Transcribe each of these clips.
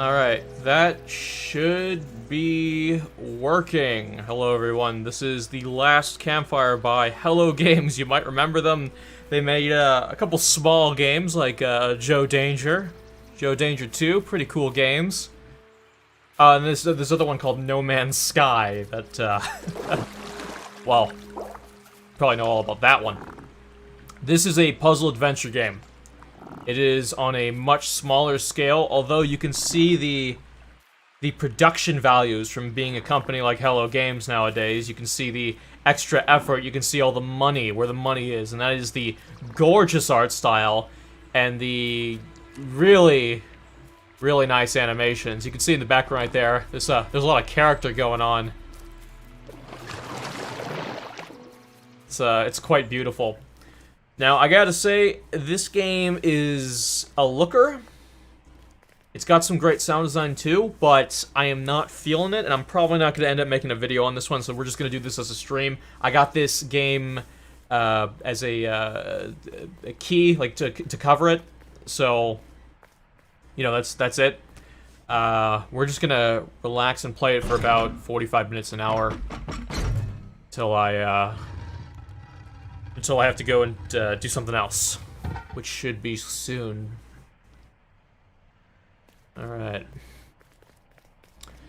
Alright, that should be working. Hello everyone, this is the last Campfire by Hello Games. You might remember them. They made a couple small games like Joe Danger 2, pretty cool games. And this other one called No Man's Sky that, well, probably know all about that one. This is a puzzle adventure game. It is on a much smaller scale, although you can see the production values from being a company like Hello Games nowadays. You can see the extra effort, you can see all the money, where the money is, and that is the gorgeous art style and the really, really nice animations. You can see in the background right there, there's a lot of character going on. It's quite beautiful. Now, I gotta say, this game is a looker. It's got some great sound design too, but I am not feeling it, and I'm probably not gonna end up making a video on this one, so we're just gonna do this as a stream. I got this game as a key, like, to cover it, so, you know, that's it. We're just gonna relax and play it for about 45 minutes, an hour, till until I have to go and do something else, which should be soon. Alright.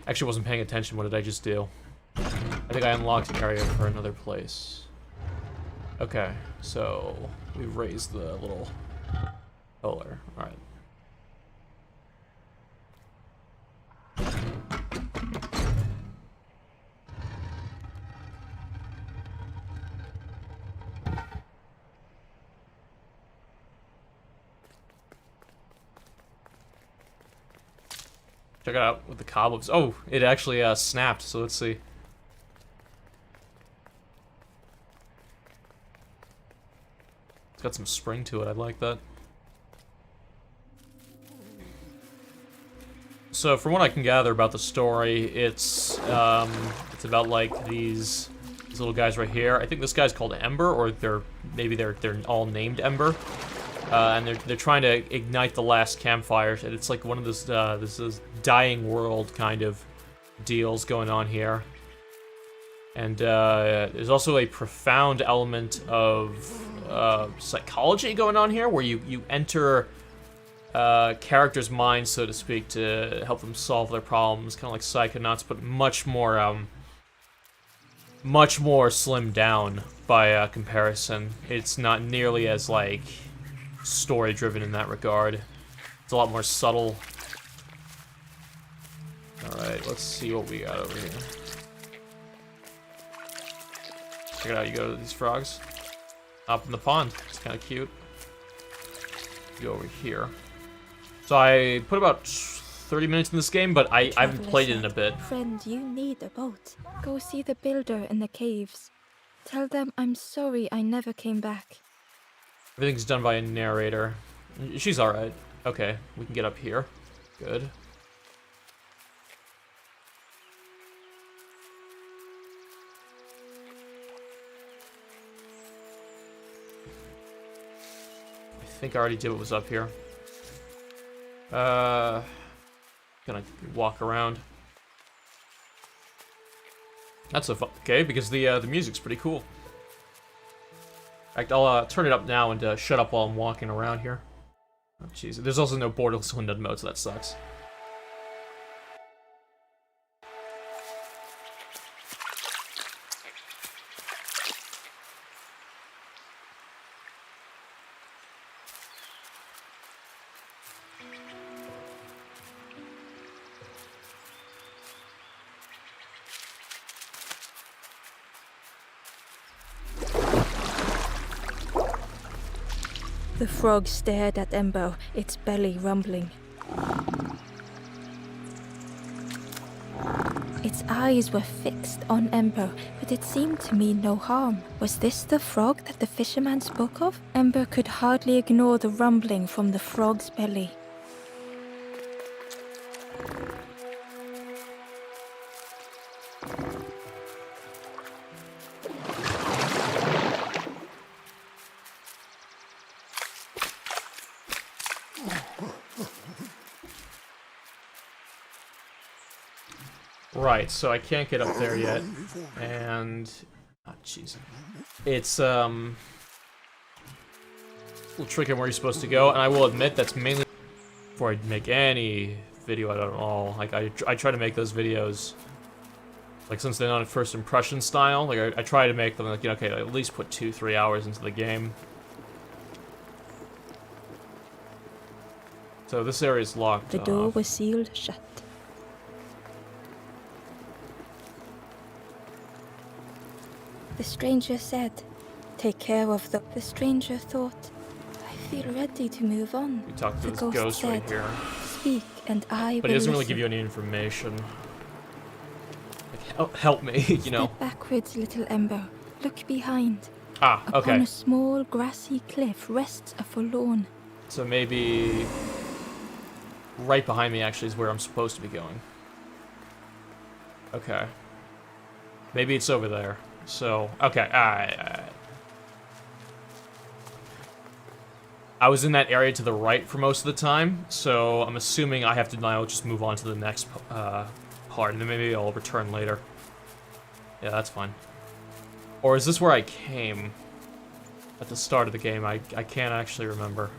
Actually wasn't paying attention, what did I just do? I think I unlocked an area for another place. Okay, so we raised the little pillar. Alright. Check it out with the cobwebs. Oh, it actually snapped, so let's see. It's got some spring to it, I like that. So from what I can gather about the story, it's about like these little guys right here. I think this guy's called Ember, or maybe they're all named Ember. And they're trying to ignite the last campfire, and it's like one of those this dying world kind of deals going on here. And there's also a profound element of psychology going on here, where you enter characters' minds, so to speak, to help them solve their problems, kind of like Psychonauts, but much more slimmed down by comparison. It's not nearly as like story-driven in that regard. It's a lot more subtle. Alright, let's see what we got over here. Check it out, you go to these frogs. Up in the pond. It's kind of cute. Go over here. So I put about 30 minutes in this game, but I haven't played it in a bit. Friend, you need a boat. Go see the builder in the caves. Tell them I'm sorry I never came back. Everything's done by a narrator. She's alright. Okay, we can get up here. Good. I think I already did what was up here. Gonna walk around. That's okay, because the music's pretty cool. In fact, I'll turn it up now and shut up while I'm walking around here. Oh, jeez. There's also no Borderless Windowed mode, so that sucks. The frog stared at Ember, its belly rumbling. Its eyes were fixed on Ember, but it seemed to mean no harm. Was this the frog that the fisherman spoke of? Ember could hardly ignore the rumbling from the frog's belly. Right, so I can't get up there yet. And... oh, jeez. It's, a little tricky on where you're supposed to go, and I will admit that's mainly before I make any video out at all. Like, I try to make those videos, like, since they're not first impression style, like, I try to make them, like, you know, okay, at least put 2-3 hours into the game. So this area is locked. The door was sealed shut. The stranger said, take care of the... The stranger thought, I feel ready to move on. We talked to The this ghost ghost right said, here. speak and I But will he doesn't really listen. give you any information. Like, help me, you know. Step backwards, little Ember. Look behind. Ah, Upon okay. a small grassy cliff rests a forlorn. So maybe right behind me actually is where I'm supposed to be going. Okay. Maybe it's over there. So, okay, alright. I was in that area to the right for most of the time, so I'm assuming I have to now just move on to the next part, and then maybe I'll return later. Yeah, that's fine. Or is this where I came at the start of the game? I can't actually remember.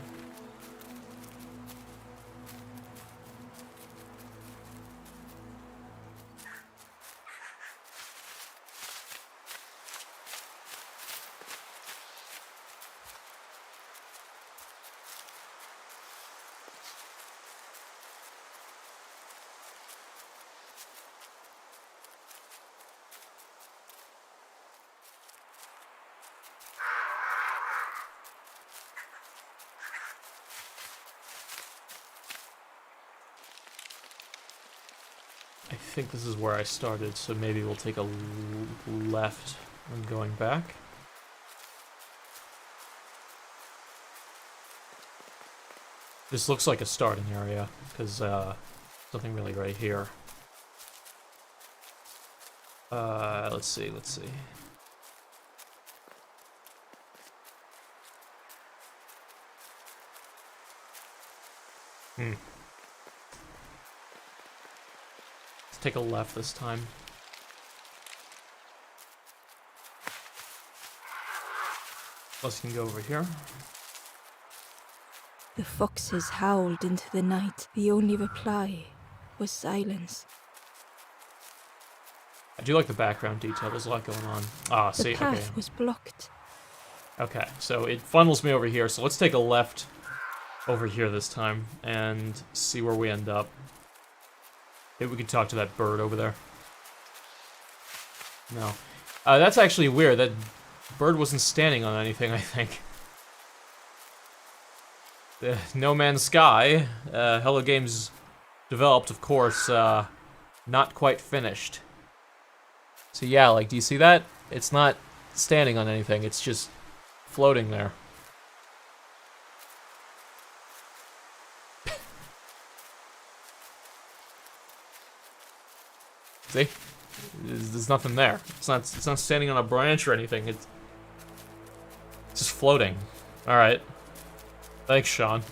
I think this is where I started, so maybe we'll take a left when going back. This looks like a starting area, because nothing really right here. Let's see. Let's take a left this time. Plus you can go over here. The foxes howled into the night. The only reply was silence. I do like the background detail. There's a lot going on. Ah, The see, path okay. was blocked. Okay, so it funnels me over here. So let's take a left over here this time and see where we end up. Maybe we can talk to that bird over there. No. That's actually weird. That bird wasn't standing on anything, I think. The No Man's Sky, Hello Games developed, of course, not quite finished. So yeah, like, do you see that? It's not standing on anything, it's just floating there. See? There's nothing there. It's not standing on a branch or anything. It's just floating. All right. Thanks, Sean.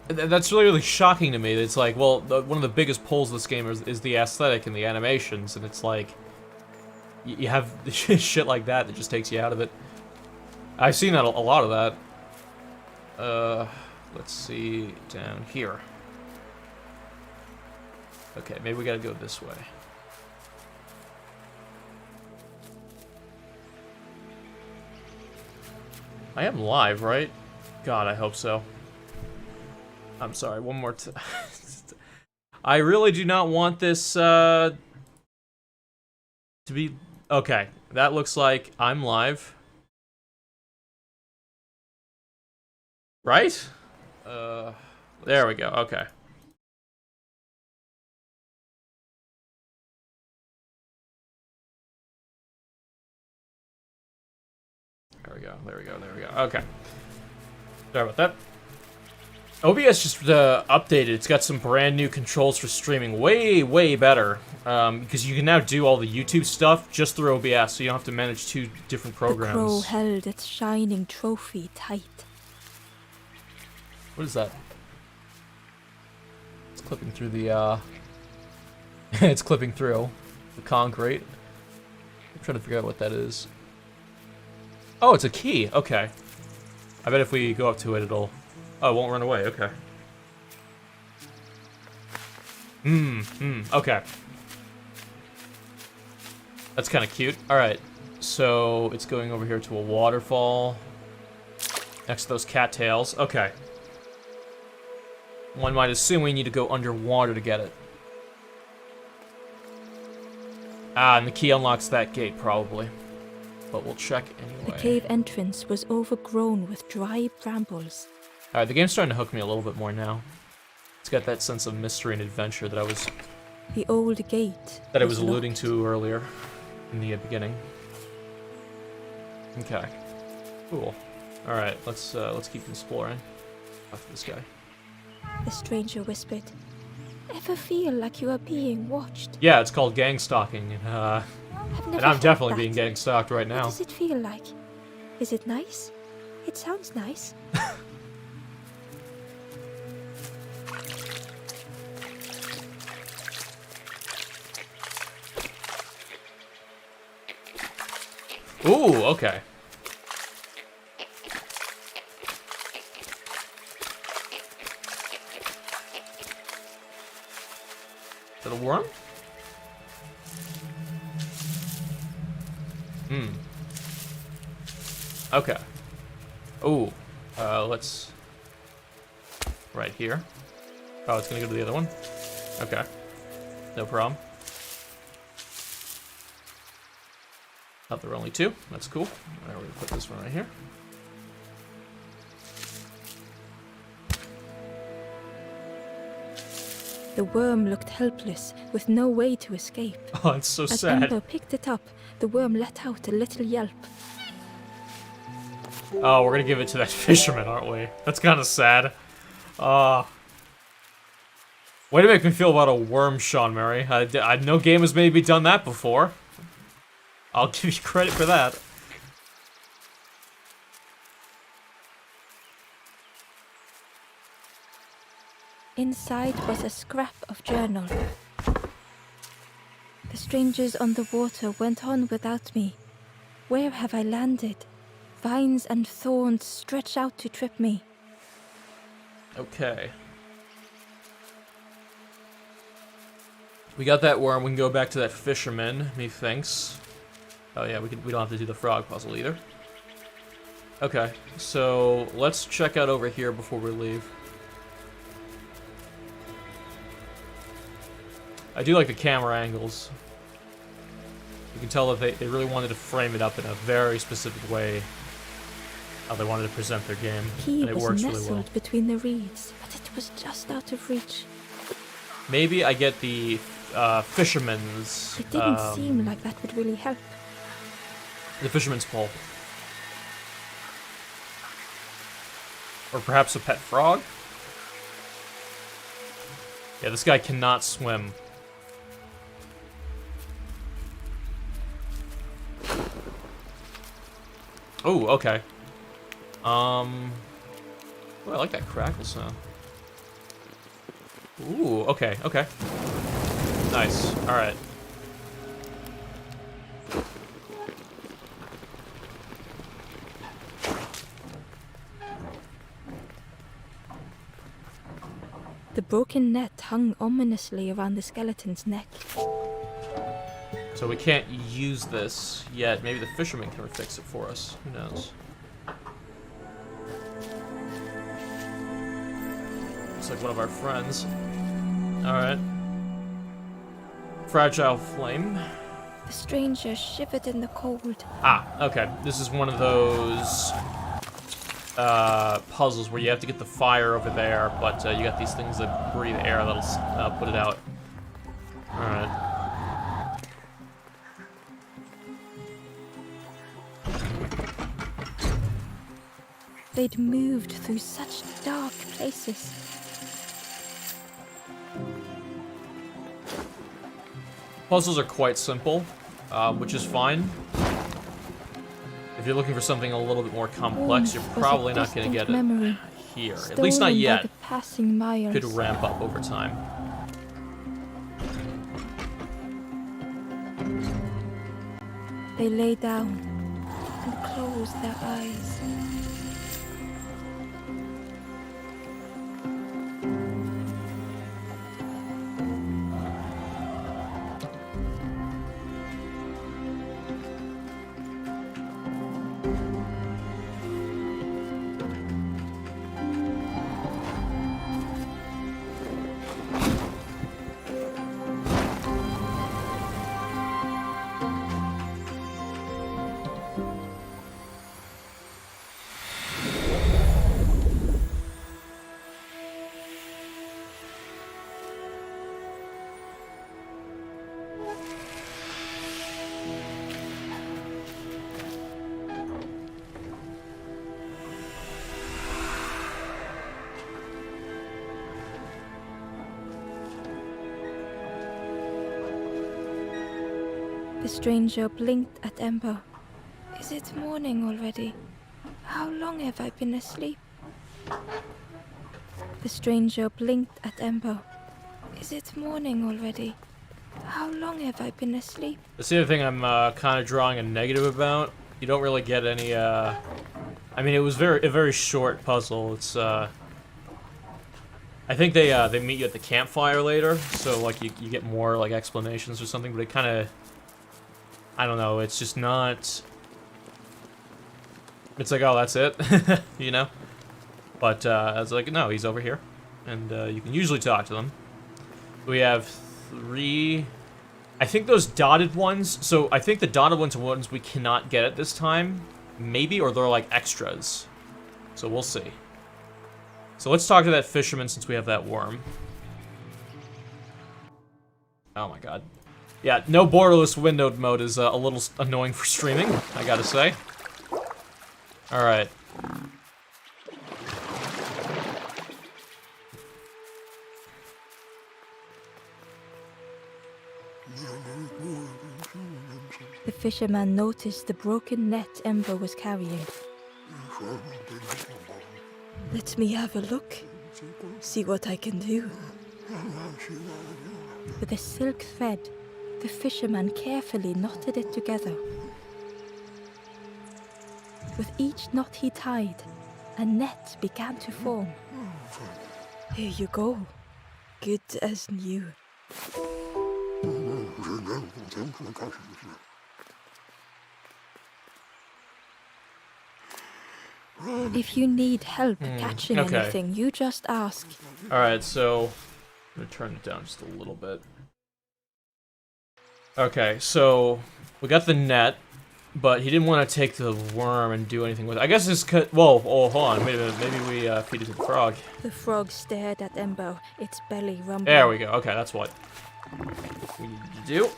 That's really, really shocking to me. It's like, well, one of the biggest pulls of this game is the aesthetic and the animations, and it's like, you have shit like that just takes you out of it. I've seen that a lot of that. Let's see, down here. Okay, maybe we gotta go this way. I am live, right? God, I hope so. I'm sorry, one more time. I really do not want this, to be... Okay, that looks like I'm live. Right? There we go, okay. There we go. Okay. Sorry about that. OBS just updated. It's got some brand new controls for streaming. Way, way better. Because you can now do all the YouTube stuff just through OBS, so you don't have to manage two different programs. The crow held its shining trophy tight. What is that? It's clipping through the, it's clipping through the concrete. I'm trying to figure out what that is. Oh, it's a key. Okay. I bet if we go up to it, it'll... Oh, it won't run away. Okay. Okay. That's kind of cute. Alright. So, it's going over here to a waterfall. Next to those cattails. Okay. One might assume we need to go underwater to get it. Ah, and the key unlocks that gate, probably. But we'll check anyway. The cave entrance was overgrown with dry brambles. Alright, the game's starting to hook me a little bit more now. It's got that sense of mystery and adventure that I was... The old gate that I was alluding locked. to earlier in the beginning. Okay. Cool. Alright, let's keep exploring. After this guy. The stranger whispered, "Ever feel like you are being watched?" Yeah, it's called gang stalking. I've never And I'm felt definitely that. being gang stalked right What now. does it feel like? Is it nice? It sounds nice. Ooh, okay. Is that a worm? Okay. Ooh. Let's... Right here. Oh, it's gonna go to the other one? Okay. No problem. Oh, there are only two. That's cool. Alright, we're gonna put this one right here. The worm looked helpless, with no way to escape. Oh, it's so As sad. Ember picked it up, the worm let out a little yelp. Oh, we're gonna give it to that fisherman, aren't we? That's kind of sad. Way to make me feel about a worm, Sean Murray. I no game has maybe done that before. I'll give you credit for that. Inside was a scrap of journal. The strangers on the water went on without me. Where have I landed? Vines and thorns stretch out to trip me. Okay. We got that worm. We can go back to that fisherman, methinks. Oh yeah, we don't have to do the frog puzzle either. Okay, so let's check out over here before we leave. I do like the camera angles. You can tell that they really wanted to frame it up in a very specific way. How they wanted to present their game, He and it was works nestled really well. between the reeds, but it was just out of reach. Maybe I get the fisherman's... It didn't seem like that would really help. The fisherman's pole. Or perhaps a pet frog? Yeah, this guy cannot swim. Oh, okay. Oh, I like that crackle sound. Ooh, okay, okay. Nice, alright. The broken net hung ominously around the skeleton's neck. So we can't use this yet. Maybe the fisherman can fix it for us. Who knows? Looks like one of our friends. Alright. Fragile flame. The stranger shivered in the cold. Ah, okay. This is one of those puzzles where you have to get the fire over there, but you got these things that breathe air that'll put it out. Alright. They'd moved through such dark places. Puzzles are quite simple, which is fine. If you're looking for something a little bit more complex, you're Was a probably not going to distant get it. memory. here. At least not Stolen by yet. the passing miles. Could ramp up over time. They lay down and close their eyes. The stranger blinked at Ember. Is it morning already? How long have I been asleep? The stranger blinked at Ember. Is it morning already? How long have I been asleep? That's the other thing I'm kind of drawing a negative about. You don't really get any, I mean, it was a very short puzzle. It's, I think they meet you at the campfire later, so, like, you get more, like, explanations or something, but it kind of... I don't know, it's just not... It's like, oh, that's it, you know? But, I was like, no, he's over here. And, you can usually talk to them. We have 3... I think those dotted ones... So, I think the dotted ones are ones we cannot get at this time. Maybe, or they're, like, extras. So, we'll see. So, let's talk to that fisherman since we have that worm. Oh my god. Yeah, no borderless windowed mode is a little annoying for streaming, I gotta say. Alright. The fisherman noticed the broken net Ember was carrying. Let me have a look. See what I can do. With a silk thread, the fisherman carefully knotted it together. With each knot he tied, a net began to form. Here you go. Good as new. If you need help catching anything, you just ask. Alright, so... I'm gonna turn it down just a little bit. Okay, so... We got the net, but he didn't want to take the worm and do anything with it. I guess it's... Whoa, oh, hold on, wait a minute. Maybe we feed it to the frog. The frog stared at Ember, its belly rumbling. There we go. Okay, that's what we need to do.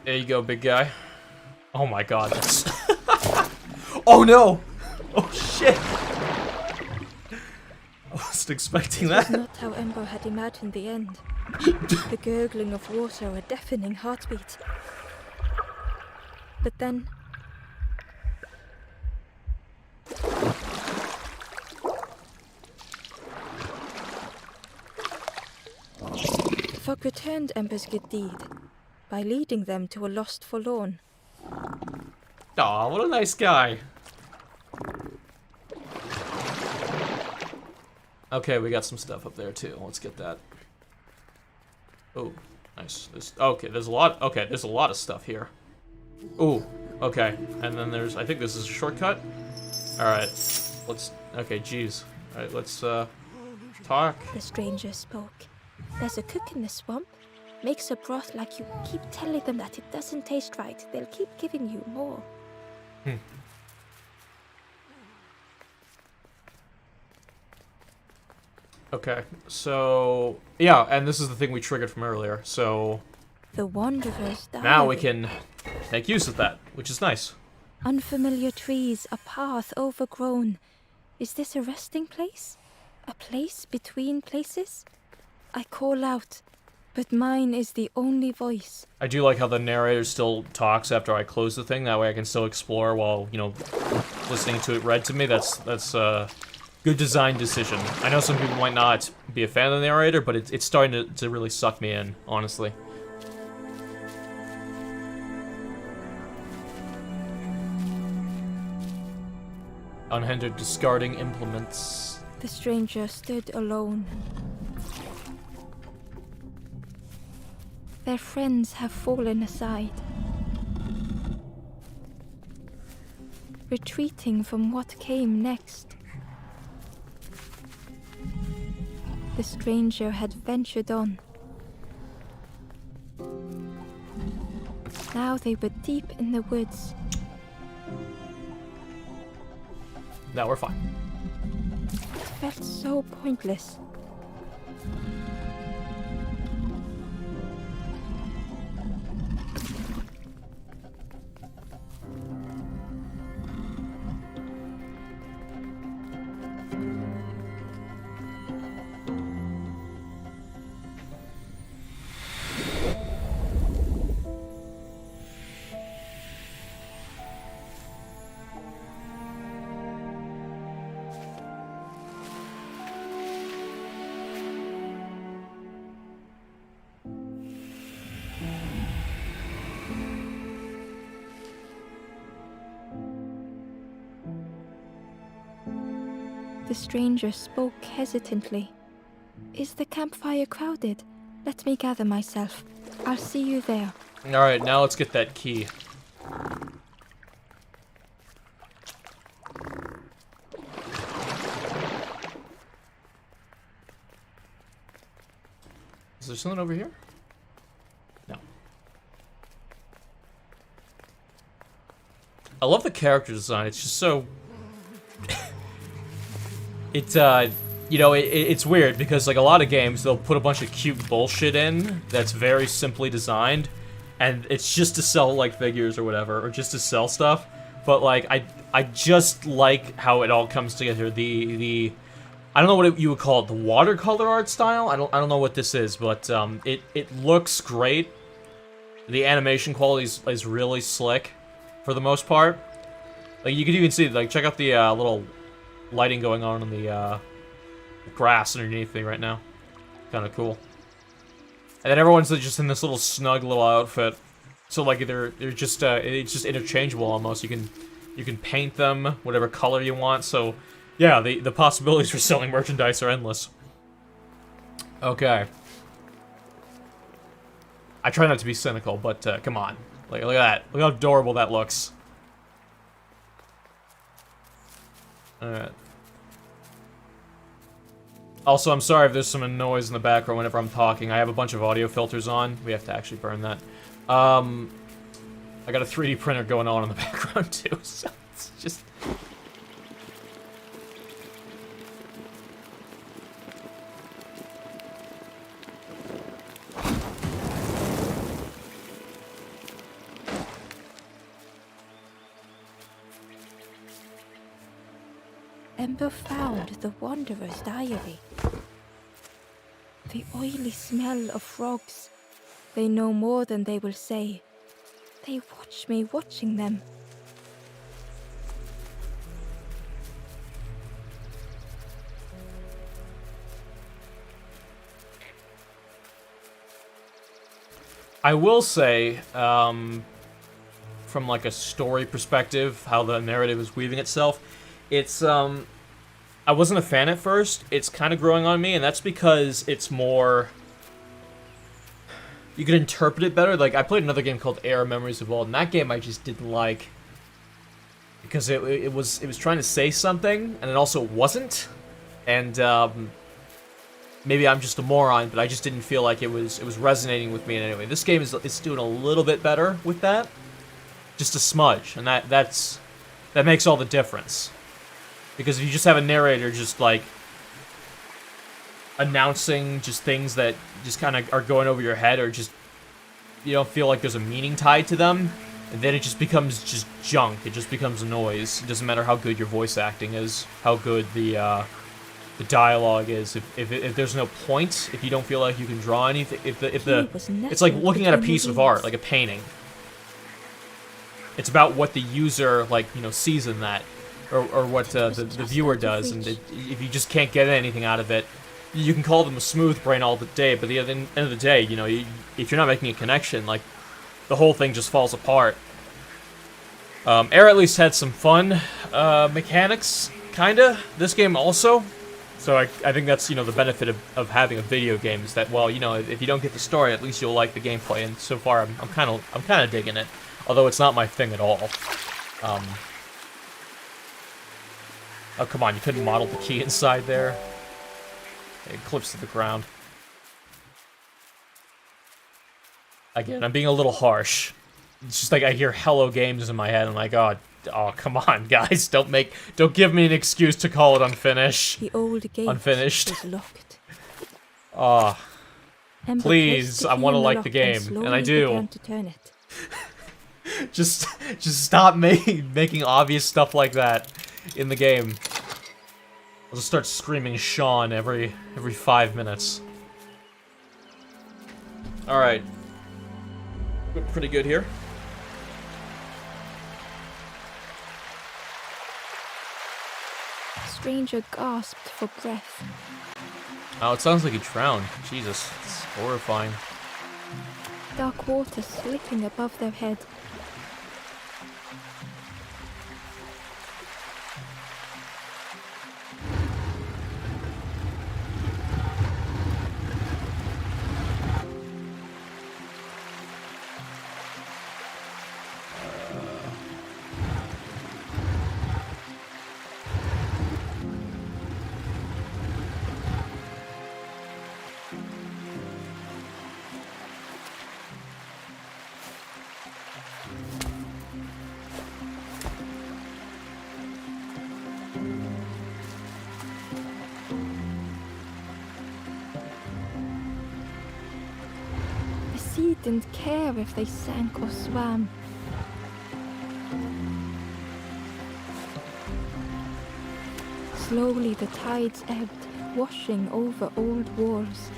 There you go, big guy. Oh my god, that's... Oh no! Oh shit! I wasn't expecting that. It was not how Ember had imagined the end. The gurgling of water, a deafening heartbeat. But then... the frog returned Ember's good deed by leading them to a lost forlorn. Aw, what a nice guy. Okay, we got some stuff up there too. Let's get that. Oh, nice. Okay, there's a lot. Okay, there's a lot of stuff here. Ooh, okay. And then there's. I think this is a shortcut. All right. Let's. Okay, geez. All right, let's talk. The stranger spoke. There's a cook in the swamp. Makes a broth like you. Keep telling them that it doesn't taste right. They'll keep giving you more. Okay, so yeah, and this is the thing we triggered from earlier. So the wanderers died. Now we can make use of that, which is nice. Unfamiliar trees, a path overgrown. Is this a resting place? A place between places? I call out. but mine is the only voice. I do like how the narrator still talks after I close the thing. That way I can still explore while, you know, listening to it read to me. That's a good design decision. I know some people might not be a fan of the narrator, but it's starting to really suck me in, honestly. Unhindered discarding implements. The stranger stood alone. Their friends have fallen aside, retreating from what came next. The stranger had ventured on. Now they were deep in the woods. Now we're fine. It felt so pointless. The stranger spoke hesitantly. Is the campfire crowded? Let me gather myself. I'll see you there. Alright, now let's get that key. Is there something over here? No. I love the character design. It's just so... you know, it's weird because, like, a lot of games, they'll put a bunch of cute bullshit in that's very simply designed, and it's just to sell, like, figures or whatever, or just to sell stuff. But, like, I just like how it all comes together. I don't know what you would call it, the watercolor art style? I don't know what this is, but, it looks great. The animation quality is really slick, for the most part. Like, you can even see, like, check out the, little lighting going on in the, grass underneath me right now. Kind of cool. And then everyone's just in this little snug little outfit. So, like, they're just, it's just interchangeable almost. You can paint them whatever color you want, so... Yeah, the possibilities for selling merchandise are endless. Okay. I try not to be cynical, but come on. Like, look at that. Look how adorable that looks. Alright. Also, I'm sorry if there's some noise in the background whenever I'm talking. I have a bunch of audio filters on. We have to actually burn that. I got a 3D printer going on in the background, too, so it's just... Ember found the Wanderer's diary. The oily smell of frogs. They know more than they will say. They watch me watching them. I will say, from like a story perspective, how the narrative is weaving itself, it's, I wasn't a fan at first. It's kind of growing on me, and that's because it's more... You can interpret it better. Like, I played another game called Air Memories of Old, and that game I just didn't like. Because it was trying to say something, and it also wasn't. And, maybe I'm just a moron, but I just didn't feel like it was resonating with me in any way. This game is doing a little bit better with that. Just a smudge, and that makes all the difference. Because if you just have a narrator just, like, announcing just things that just kind of are going over your head, or just, you don't feel like there's a meaning tied to them, and then it just becomes just junk. It just becomes noise. It doesn't matter how good your voice acting is, how good the the dialogue is. If there's no point, if you don't feel like you can draw anything, it's like looking at a piece of art, like a painting. It's about what the user, like, you know, sees in that, or what the viewer does, and if you just can't get anything out of it, you can call them a smooth brain all the day, but at the end of the day, you know, if you're not making a connection, like, the whole thing just falls apart. Air at least had some fun mechanics, kinda. This game also. So I think that's, you know, the benefit of having a video game is that, well, you know, if you don't get the story, at least you'll like the gameplay. And so far, I'm kind of digging it, although it's not my thing at all. Oh, come on, you couldn't model the key inside there. It clips to the ground. Again, I'm being a little harsh. It's just like I hear Hello Games in my head. I'm like, oh, come on, guys! Don't give me an excuse to call it unfinished. The old gate unfinished. was locked. Ah, please! I want to like the game, and I do. To turn it. just stop making obvious stuff like that in the game. I'll just start screaming Sean every 5 minutes. All right, we're pretty good here. The stranger gasped for breath. Oh, it sounds like he drowned. Jesus, it's horrifying. Dark water slipping above their head. The sea didn't care if they sank or swam. Slowly the tides ebbed, washing over old walls.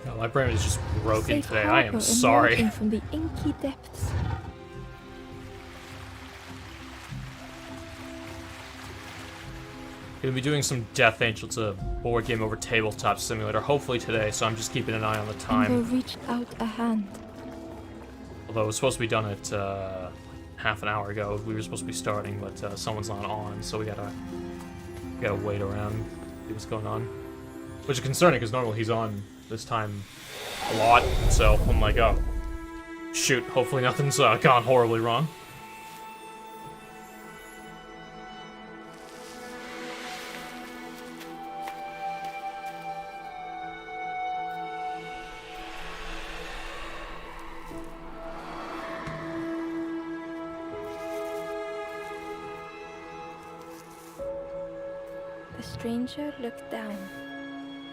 Oh, my brain is just broken Safe today. I am harbor sorry. emerging from the inky depths. Gonna be doing some Death Angel. It's a board game over tabletop simulator, hopefully today, so I'm just keeping an eye on the Ember time. reached out a hand. Although it was supposed to be done at half an hour ago. We were supposed to be starting, but someone's not on, so we gotta wait around, see what's going on. Which is concerning, because normally he's on this time a lot, so I'm like, oh, shoot, hopefully nothing's gone horribly wrong. The stranger looked down.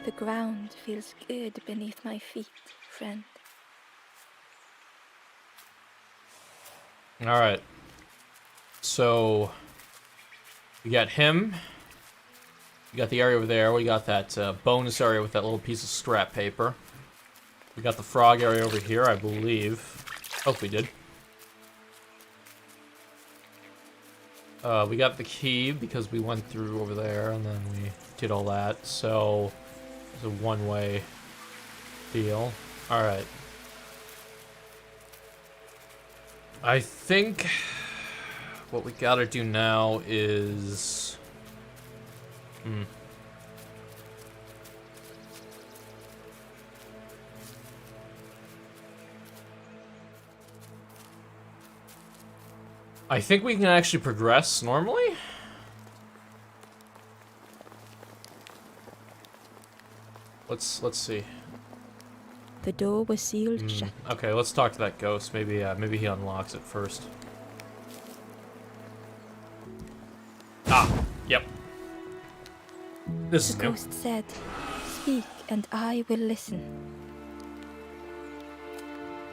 The ground feels good beneath my feet, friend. Alright. So, we got him. We got the area over there. We got that bonus area with that little piece of scrap paper. We got the frog area over here, I believe. Hope we did. We got the key because we went through over there and then we did all that. So, it's a one-way deal. Alright. I think what we gotta do now is... I think we can actually progress normally? Let's see. The door was sealed shut. Okay, let's talk to that ghost. Maybe maybe he unlocks it first. Ah, yep. This is The new. ghost said, "Speak, and I will listen.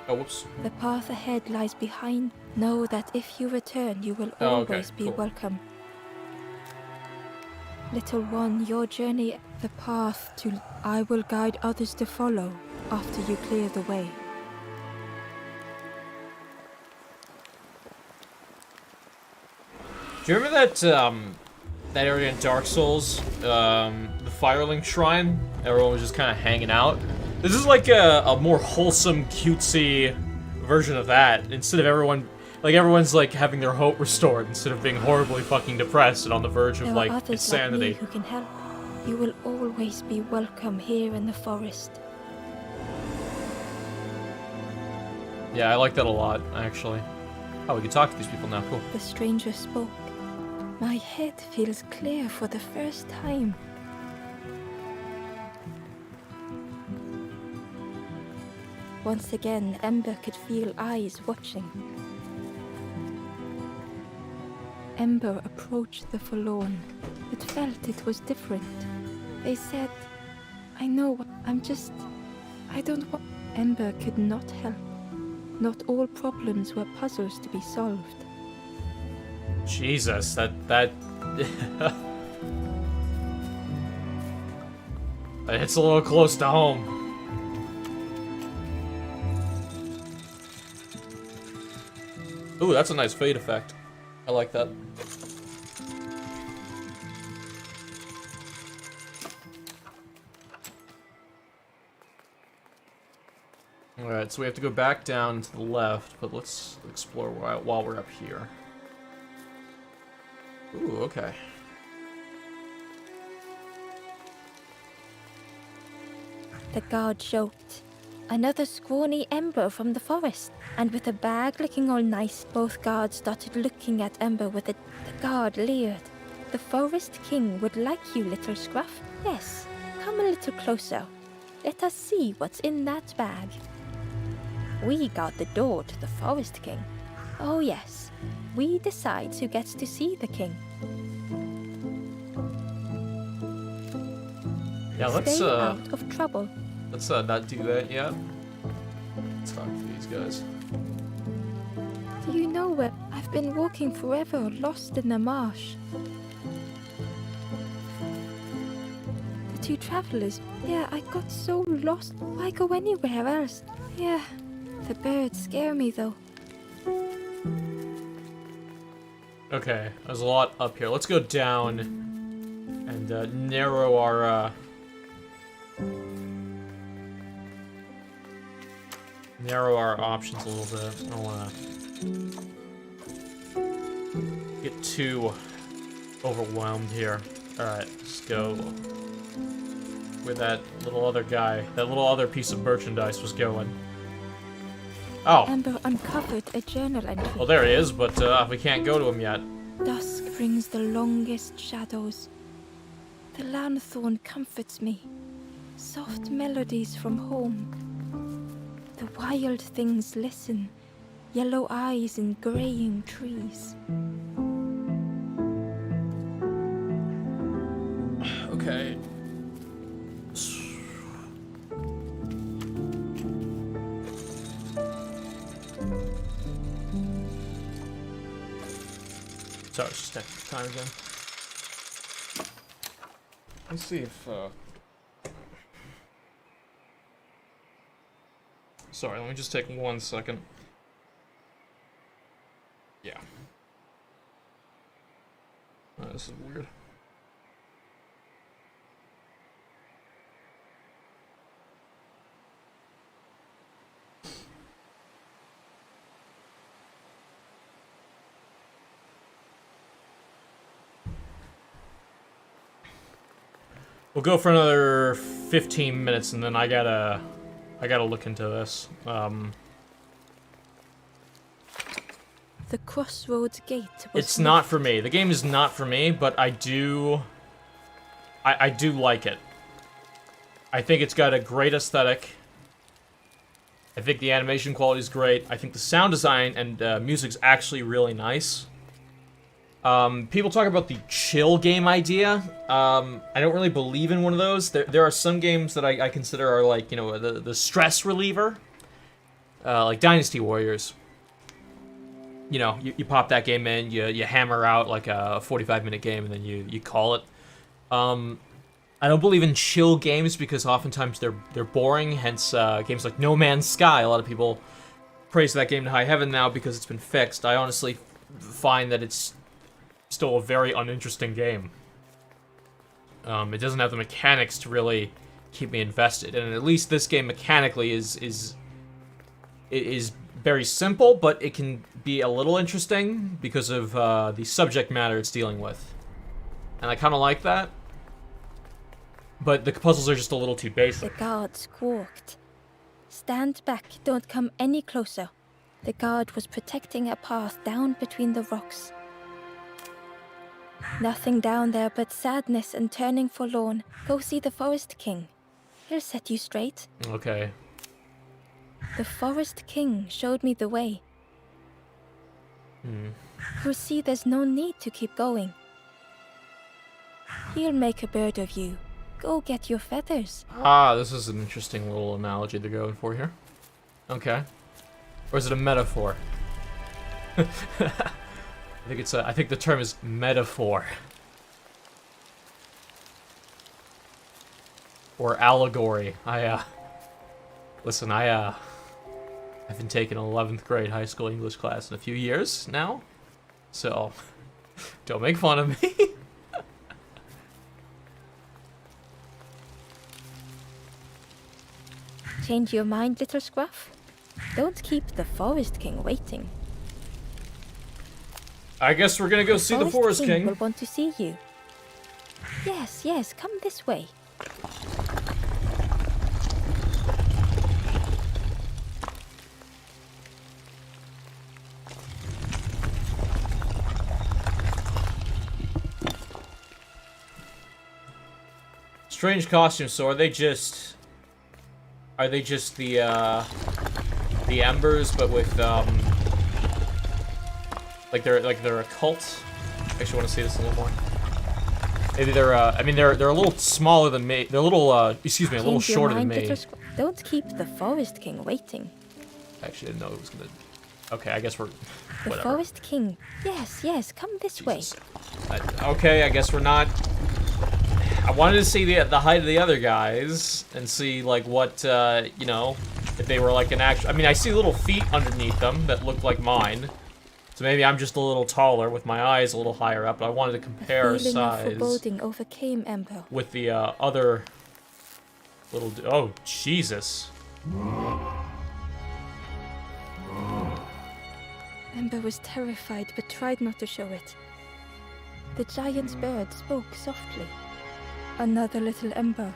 Oh, whoops. The path ahead lies behind. Know that if you return, you will Oh, okay, always be cool. welcome. Little one, your journey, the path to... I will guide others to follow after you clear the way." Do you remember that that area in Dark Souls, the Firelink Shrine? Everyone was just kind of hanging out. This is like a more wholesome, cutesy version of that. Instead of everyone's like having their hope restored instead of being horribly fucking depressed and on the verge of There like are others insanity. like me who can help. You will always be welcome here in the forest. Yeah, I like that a lot, actually. Oh, we can talk to these people now. Cool. The stranger spoke. My head feels clear for the first time. Once again, Ember could feel eyes watching. Ember approached the forlorn, but felt it was different. They said, "I know, I don't want..." Ember could not help. Not all problems were puzzles to be solved. Jesus, that it's a little close to home. Ooh, that's a nice fade effect. I like that. Alright, so we have to go back down to the left, but let's explore while we're up here. Ooh, okay. The guard joked. Another scrawny Ember from the forest. And with a bag looking all nice, both guards started looking at Ember with it. The guard leered. "The forest king would like you, little scruff. Yes, come a little closer. Let us see what's in that bag." We guard the door to the forest king. Oh yes, we decide who gets to see the king. Yeah, let's Stay out of trouble. let's not do that yet. Let's talk to these guys. Do you know where I've been walking forever, lost in the marsh? The two travelers. Yeah, I got so lost. Why go anywhere else? Yeah, the birds scare me though. Okay, there's a lot up here. Let's go down and narrow our options a little bit. I don't wanna get too overwhelmed here. Alright, let's go where that little other piece of merchandise was going. Oh, Ember uncovered a journal entry. well there he is, but we can't go to him yet. Dusk brings the longest shadows. The lanthorn comforts me. Soft melodies from home. The wild things listen. Yellow eyes in graying trees. Okay. Sorry, it's just taking time again. Let's see if, Sorry, let me just take 1 second. Yeah. This is weird. We'll go for another 15 minutes, and then I gotta look into this. The crossroads gate was It's not for me. The game is not for me, but I do like it. I think it's got a great aesthetic. I think the animation quality is great. I think the sound design and music's actually really nice. People talk about the chill game idea. I don't really believe in one of those. There are some games that I consider are like, you know, the stress reliever. Like Dynasty Warriors. You know, you pop that game in, you hammer out like a 45-minute game, and then you call it. I don't believe in chill games because oftentimes they're boring, hence games like No Man's Sky. A lot of people praise that game to high heaven now because it's been fixed. I honestly find that it's still a very uninteresting game. It doesn't have the mechanics to really keep me invested, and at least this game mechanically is very simple, but it can be a little interesting because of the subject matter it's dealing with. And I kind of like that. But the puzzles are just a little too basic. The guard squawked. Stand back, don't come any closer. The guard was protecting a path down between the rocks. Nothing down there but sadness and turning forlorn. Go see the Forest King. He'll set you straight. Okay. The Forest King showed me the way. You see, there's no need to keep going. He'll make a bird of you. Go get your feathers. Ah, this is an interesting little analogy they're going for here. Okay. Or is it a metaphor? I think the term is metaphor. Or allegory. Listen, I've been taking an 11th grade high school English class in a few years now. So, don't make fun of me. Change your mind, little scruff? Don't keep the Forest King waiting. I guess we're gonna go see the Forest King. Will want to see you. Yes, come this way. Strange costumes. So are they just the embers, but with like they're a cult? I actually want to see this a little more. Maybe they're I mean they're a little smaller than me. They're a little excuse me, a little shorter than me. Don't keep the Forest King waiting. Actually, I didn't know it was gonna. Okay, I guess we're. The Whatever. Forest King. Yes, come this Jesus. way. Okay, I guess we're not. I wanted to see the height of the other guys and see like what you know, if they were like an actual. I mean, I see little feet underneath them that look like mine, so maybe I'm just a little taller with my eyes a little higher up. But I wanted to compare size. Of foreboding overcame Ember with the other little. Oh Jesus! Ember was terrified but tried not to show it. The giant's bird spoke softly. Another little Ember.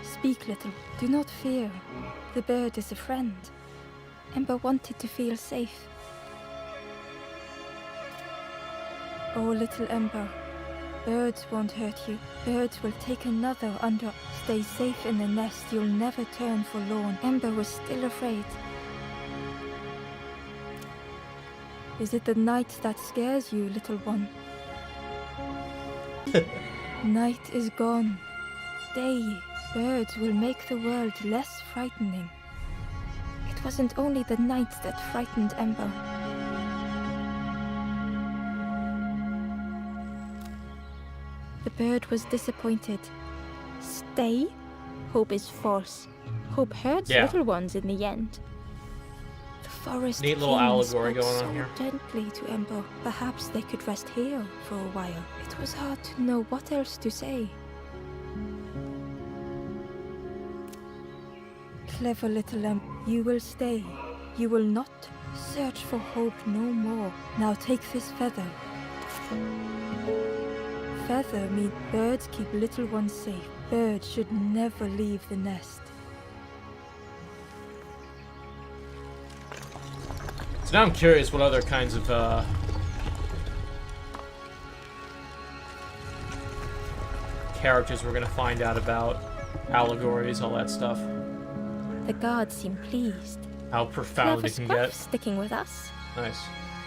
Speak, little. Do not fear. The bird is a friend. Ember wanted to feel safe. Oh, little Ember. Birds won't hurt you. Birds will take another under. Stay safe in the nest. You'll never turn forlorn. Ember was still afraid. Is it the night that scares you, little one? Night is gone. Day. Birds will make the world less frightening. It wasn't only the night that frightened Ember. The bird was disappointed. Stay? Hope is false. Hope hurts little ones in the end. The Forest Neat little King allegory spoke going on so here. gently to Ember. Perhaps they could rest here for a while. It was hard to know what else to say. Clever little Ember, you will stay. You will not search for hope no more. Now take this feather. Feather means birds keep little ones safe. Birds should never leave the nest. So now I'm curious what other kinds of characters we're gonna find out about. allegories, all that stuff. The guards seem pleased. How profound Clever it can scruff get. sticking with us. Nice.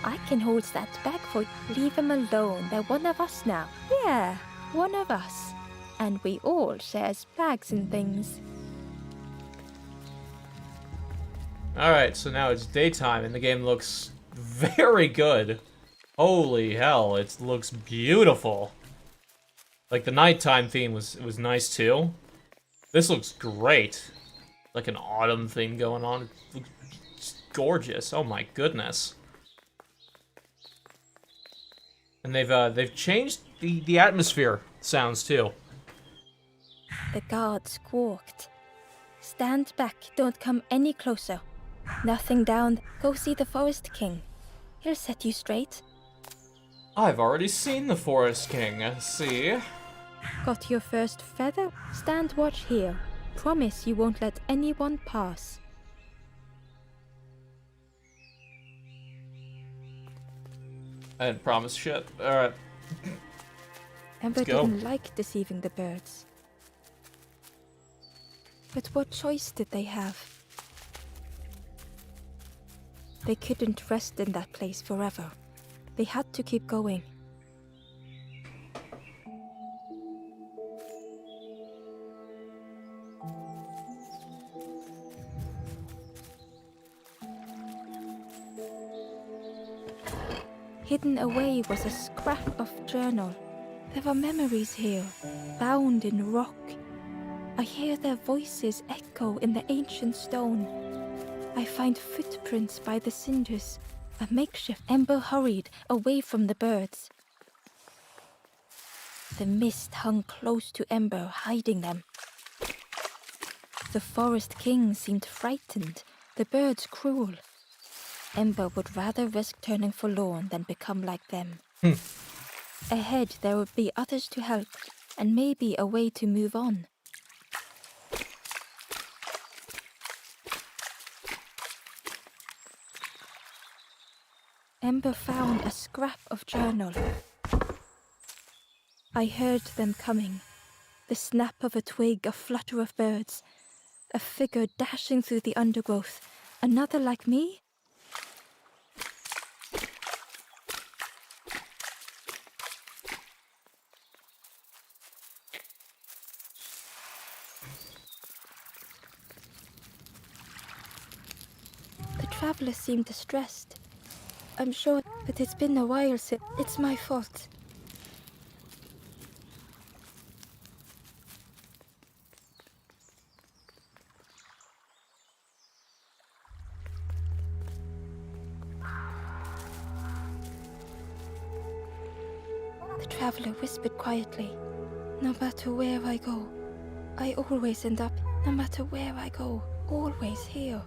I can hold that bag for you. Leave him alone. They're one of us now. Yeah, one of us. And we all shares bags and things. Alright, so now it's daytime and the game looks very good. Holy hell, it looks beautiful. Like, the nighttime theme was nice too. This looks great. Like an autumn thing going on. It looks gorgeous. Oh my goodness. And they've changed the atmosphere sounds too. The guard squawked. Stand back, don't come any closer. Nothing down. Go see the Forest King. He'll set you straight. I've already seen the Forest King, see? Got your first feather? Stand watch here. Promise you won't let anyone pass. I didn't promise shit. Alright. Ember go. didn't like deceiving the birds. But what choice did they have? They couldn't rest in that place forever. They had to keep going. Hidden away was a scrap of journal. There were memories here, bound in rock. I hear their voices echo in the ancient stone. I find footprints by the cinders. A makeshift. Ember hurried away from the birds. The mist hung close to Ember, hiding them. The Forest King seemed frightened, the birds cruel. Ember would rather risk turning forlorn than become like them. Ahead there would be others to help, and maybe a way to move on. Ember found a scrap of journal. I heard them coming. The snap of a twig, a flutter of birds. A figure dashing through the undergrowth. Another like me? The traveler seemed distressed. I'm sure that it's been a while since. It's my fault. The traveler whispered quietly. No matter where I go, I always end up, no matter where I go, always here.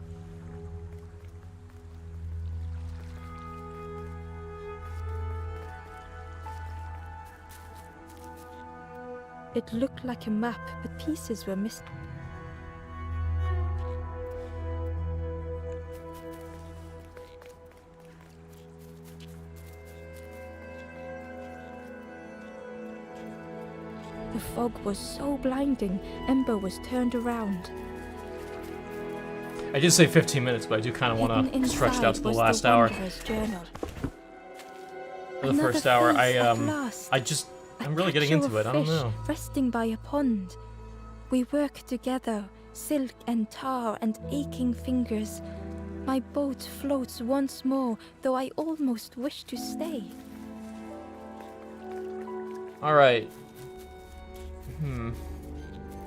It looked like a map, but pieces were missing. The fog was so blinding, Ember was turned around. I did say 15 minutes, but I do kind of want to stretch it out to the last hour. For the first hour, I'm really getting into it. I don't know. Resting by a pond. We work together, silk and tar and aching fingers. My boat floats once more, though I almost wish to stay. Alright.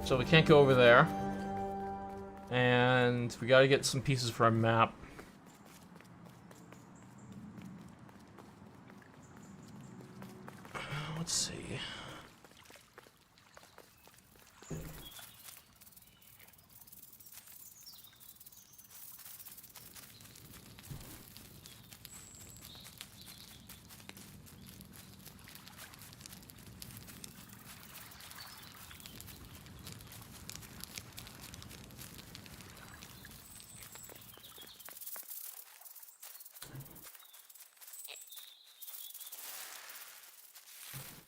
So we can't go over there. And we gotta get some pieces for our map. Let's see.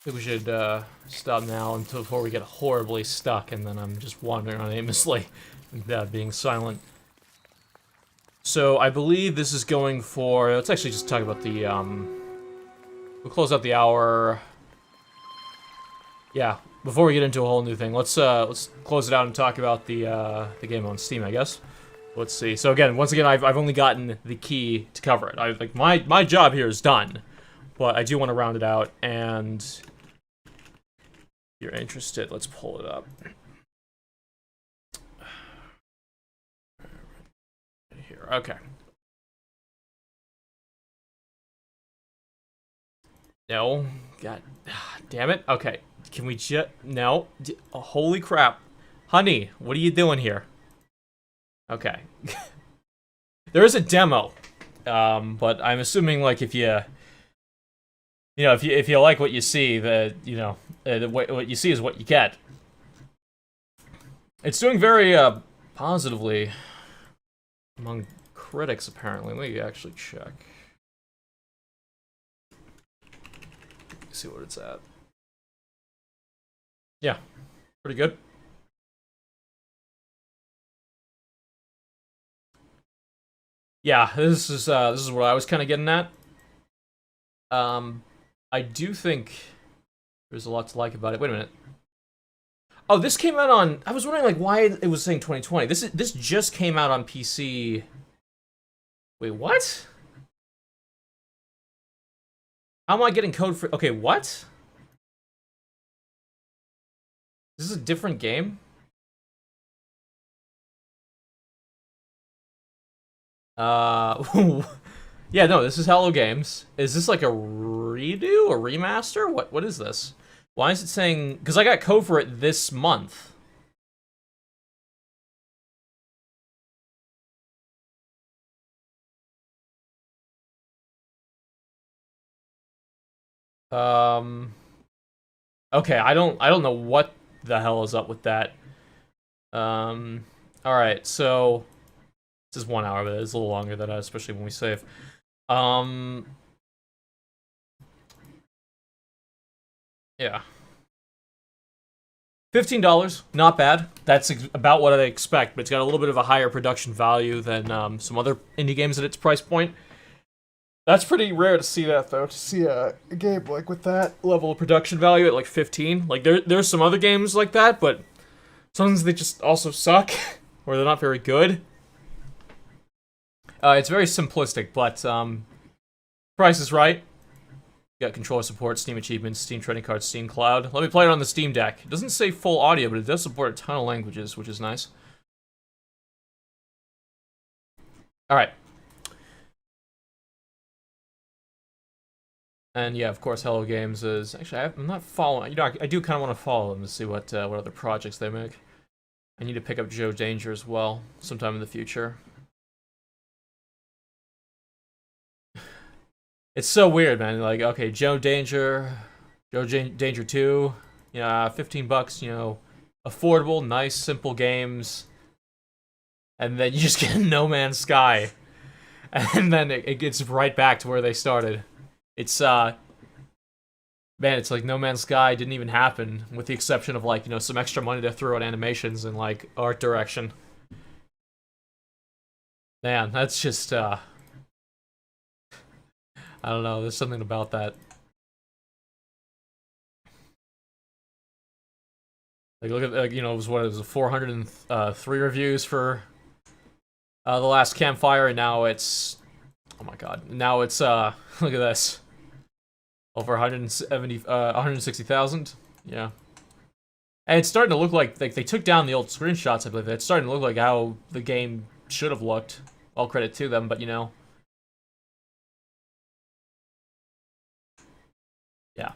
think we should stop now until before we get horribly stuck, and then I'm just wandering on aimlessly and being silent. So I believe this is going for. Let's actually just talk about the. We'll close out the hour. Yeah, before we get into a whole new thing, let's close it out and talk about the game on Steam, I guess. Let's see. So again, once again, I've only gotten the key to cover it. Like my job here is done, but I do want to round it out. And if you're interested, let's pull it up. Here, okay. No, God, damn it. Okay, can we just no? Oh, holy crap, honey, what are you doing here? Okay, there is a demo, but I'm assuming like if you know if you like what you see, what you see is what you get. It's doing very positively among critics apparently. Let me actually check. See what it's at. Yeah, pretty good. Yeah, this is what I was kind of getting at. I do think there's a lot to like about it. Wait a minute. Oh, this came out on. I was wondering like why it was saying 2020. This just came out on PC. Wait, what? How am I getting code for... Okay, what? Is this a different game? Yeah, no, this is Hello Games. Is this like a redo? A remaster? What is this? Why is it saying... Because I got code for it this month. Okay, I don't know what the hell is up with that. Alright, so this is 1 hour, but it's a little longer than that, especially when we save. Yeah. $15, not bad. That's about what I expect, but it's got a little bit of a higher production value than some other indie games at its price point. That's pretty rare to see that, though. To see a game like with that level of production value at like 15. Like there's some other games like that, but sometimes they just also suck, or they're not very good. It's very simplistic, but price is right. You got controller support, Steam achievements, Steam trading cards, Steam Cloud. Let me play it on the Steam Deck. It doesn't say full audio, but it does support a ton of languages, which is nice. All right. And yeah, of course, Hello Games is actually I'm not following. You know, I do kind of want to follow them to see what other projects they make. I need to pick up Joe Danger as well sometime in the future. It's so weird, man. Like, okay, Joe Danger 2, you know, $15, you know, affordable, nice, simple games, and then you just get No Man's Sky, and then it gets right back to where they started. It's man, it's like No Man's Sky didn't even happen, with the exception of like, you know, some extra money to throw at animations and like art direction. Man, that's just I don't know, there's something about that. Like, look at, like, you know, it was 403 reviews for the last Campfire, and now it's, oh my god, now it's look at this, over 160,000. Yeah, and it's starting to look like they took down the old screenshots. I believe it's starting to look like how the game should have looked. All credit to them, but you know. Yeah.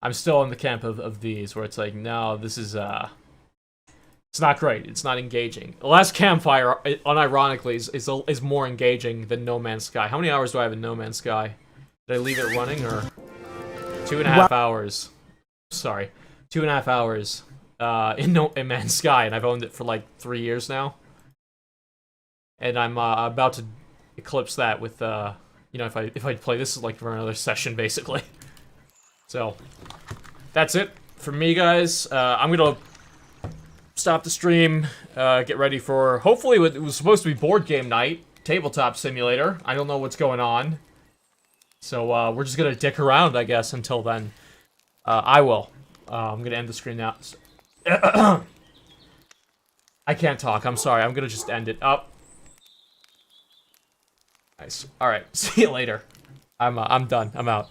I'm still in the camp of these, where it's like, no, this is, it's not great. It's not engaging. The last Campfire, unironically, is more engaging than No Man's Sky. How many hours do I have in No Man's Sky? Did I leave it running, or? 2.5 hours. Sorry. 2.5 hours, in No Man's Sky, and I've owned it for like 3 years now. And I'm, about to eclipse that with, you know, if I play this like for another session, basically. So, that's it from me, guys. I'm gonna stop the stream, get ready for, hopefully, it was supposed to be board game night, tabletop simulator. I don't know what's going on. So, we're just gonna dick around, I guess, until then. I will. I'm gonna end the stream now. I can't talk, I'm sorry, I'm gonna just end it up. Nice. Alright, see you later. I'm done, I'm out.